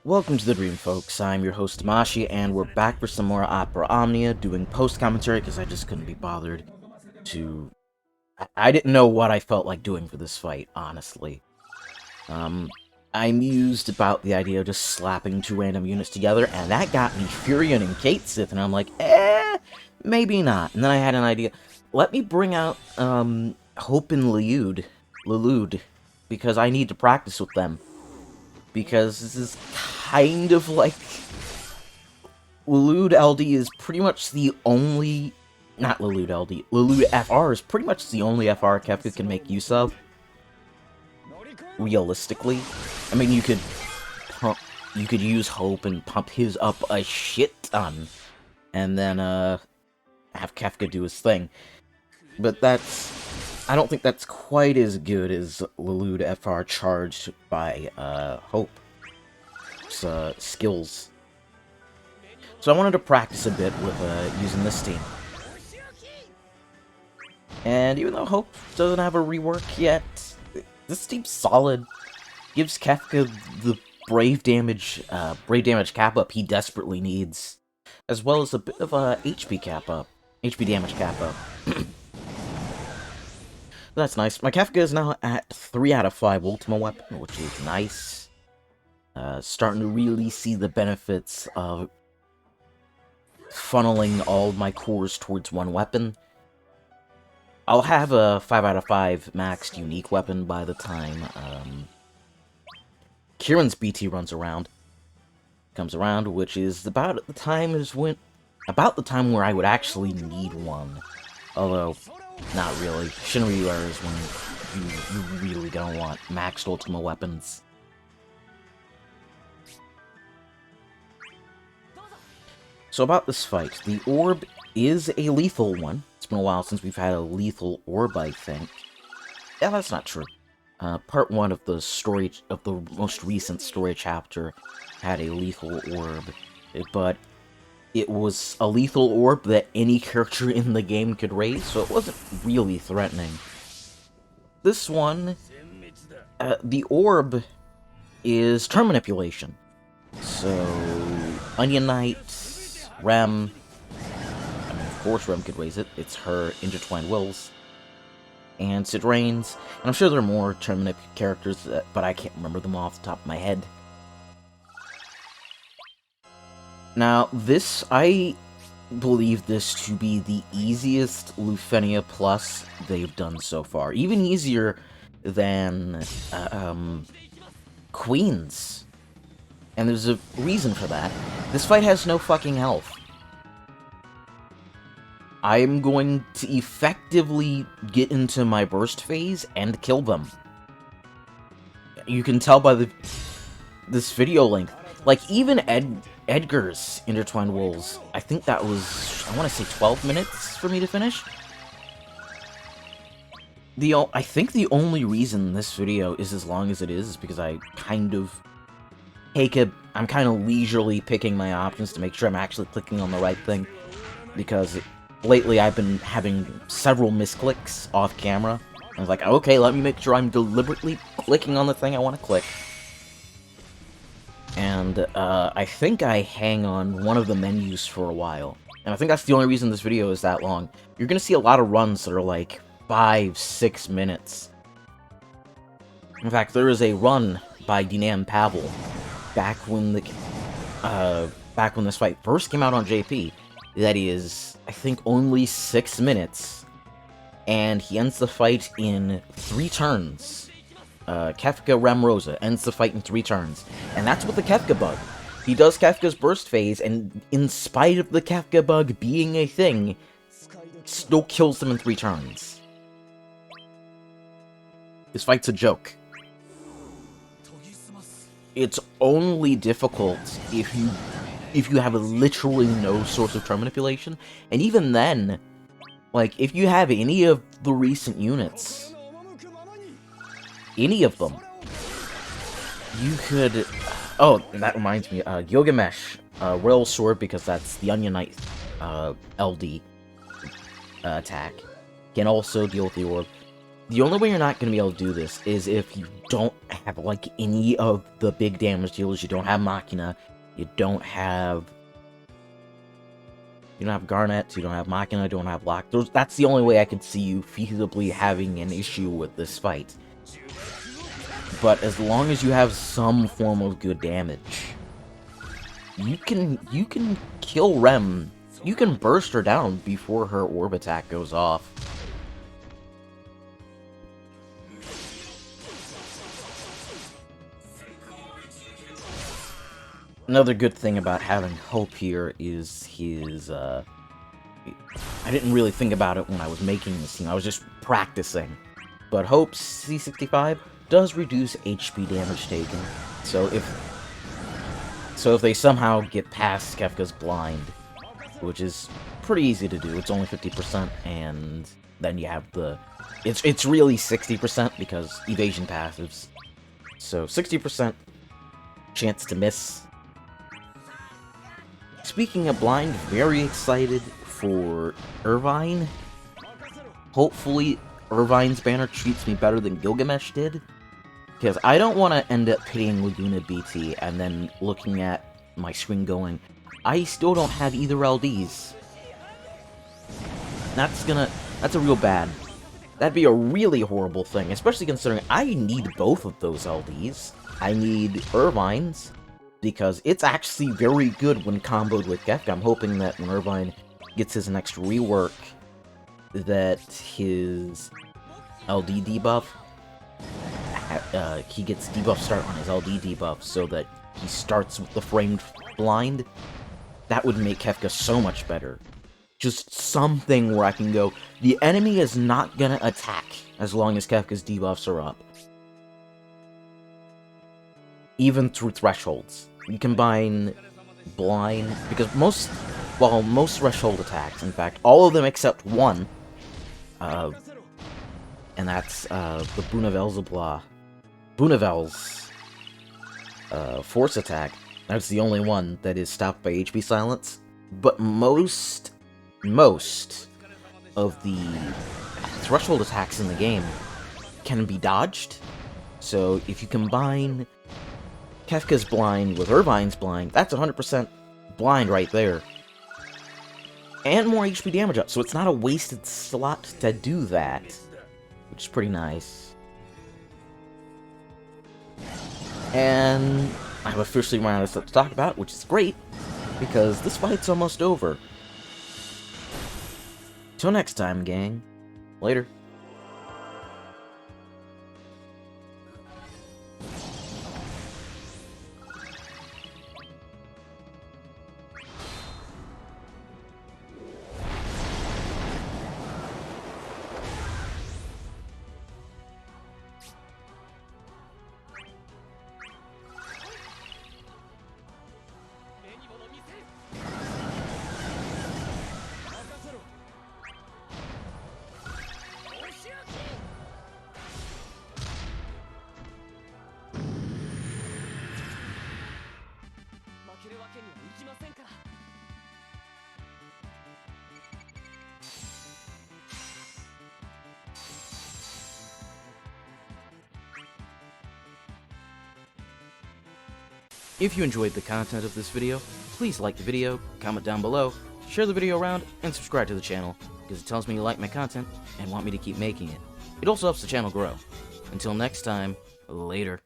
Welcome to the Dream, folks. I'm your host, Tamashi, and we're back for some more Opera Omnia, doing post-commentary, because I just couldn't be bothered to... I didn't know what I felt like doing for this fight, honestly. I mused about the idea of just slapping two random units together, and that got me Furion and Katesith, and I'm like, maybe not. And then I had an idea. Let me bring out, Hope and Llyud, because I need to practice with them. Because this is kind of like... Llyud LD is pretty much the only... Not Llyud LD. Llyud FR is pretty much the only FR Kefka can make use of. Realistically. I mean, you could use Hope and pump his up a shit ton. And then, have Kefka do his thing. But that's... I don't think that's quite as good as Llyud FR charged by, Hope's, skills. So I wanted to practice a bit with, using this team. And even though Hope doesn't have a rework yet, this team's solid. Gives Kefka the brave damage cap up he desperately needs. As well as a bit of a HP damage cap up. That's nice. My Kefka is now at 3 out of 5 Ultima Weapon, which is nice. Starting to really see the benefits of funneling all my cores towards one weapon. I'll have a 5 out of 5 maxed unique weapon by the time Kieran's BT comes around, which is about the time where I would actually need one. Although, not really. Shinryu is when you really don't want maxed Ultima weapons. So about this fight, the orb is a lethal one. It's been a while since we've had a lethal orb, I think. Yeah, that's not true. Part 1 of the story, of the most recent story chapter, had a lethal orb. But it was a lethal orb that any character in the game could raise, so it wasn't really threatening. This one, the orb is turn manipulation. So, Onion Knight, Rem, I mean, of course Rem could raise it, it's her intertwined wills, and Sid Reigns, and I'm sure there are more turn manip characters, but I can't remember them off the top of my head. Now, I believe this to be the easiest Lufenia Plus they've done so far. Even easier than, Queen's. And there's a reason for that. This fight has no fucking health. I'm going to effectively get into my burst phase and kill them. You can tell by this video length. Like, even Edgar's intertwined wolves, I think that was, I want to say 12 minutes for me to finish. I think the only reason this video is as long as it is because I kind of I'm kind of leisurely picking my options to make sure I'm actually clicking on the right thing. Because lately I've been having several misclicks off camera. I was like, okay, let me make sure I'm deliberately clicking on the thing I want to click. And, I think I hang on one of the menus for a while. And I think that's the only reason this video is that long. You're gonna see a lot of runs that are like 5-6 minutes. In fact, there is a run by Dinam Pavel back when this fight first came out on JP that is, I think, only 6 minutes. And he ends the fight in 3 turns. Kefka Rem Rosa ends the fight in 3 turns. And that's with the Kefka bug. He does Kefka's burst phase, and in spite of the Kefka bug being a thing, still kills him in 3 turns. This fight's a joke. It's only difficult if you have literally no source of turn manipulation, and even then, like, if you have any of the recent units, any of them, you could... Oh, and that reminds me, Gilgamesh, Royal Sword, because that's the Onion Knight LD attack, can also deal with the orb. The only way you're not going to be able to do this is if you don't have, like, any of the big damage dealers. You don't have Machina. You don't have Garnet. You don't have Machina. You don't have Lock. That's the only way I can see you feasibly having an issue with this fight. But as long as you have some form of good damage, you can kill Rem. You can burst her down before her orb attack goes off. Another good thing about having Hope here is his, I didn't really think about it when I was making this scene, I was just practicing. But Hope's C65 does reduce HP damage taken, so if they somehow get past Kefka's blind, which is pretty easy to do, it's only 50%, and then you have the... It's really 60% because evasion passives. So 60% chance to miss. Speaking of blind, very excited for Irvine. Hopefully, Irvine's banner treats me better than Gilgamesh did. Because I don't want to end up hitting Laguna BT and then looking at my screen going, I still don't have either LDs. That's a real bad. That'd be a really horrible thing, especially considering I need both of those LDs. I need Irvine's, because it's actually very good when comboed with Kefka. I'm hoping that when Irvine gets his next rework, that his LD debuff, he gets debuff start on his LD debuff, so that he starts with the framed blind. That would make Kefka so much better. Just something where I can go, the enemy is not gonna attack as long as Kefka's debuffs are up. Even through thresholds. You combine blind, because most threshold attacks, in fact, all of them except one, and that's the Bunavel's force attack. That's the only one that is stopped by HP silence. But most of the threshold attacks in the game can be dodged. So if you combine Kefka's blind with Irvine's blind, that's 100% blind right there. And more HP damage up, so it's not a wasted slot to do that, which is pretty nice. And I've officially run out of stuff to talk about, which is great, because this fight's almost over. Till next time, gang. Later. If you enjoyed the content of this video, please like the video, comment down below, share the video around, and subscribe to the channel, because it tells me you like my content and want me to keep making it. It also helps the channel grow. Until next time, later.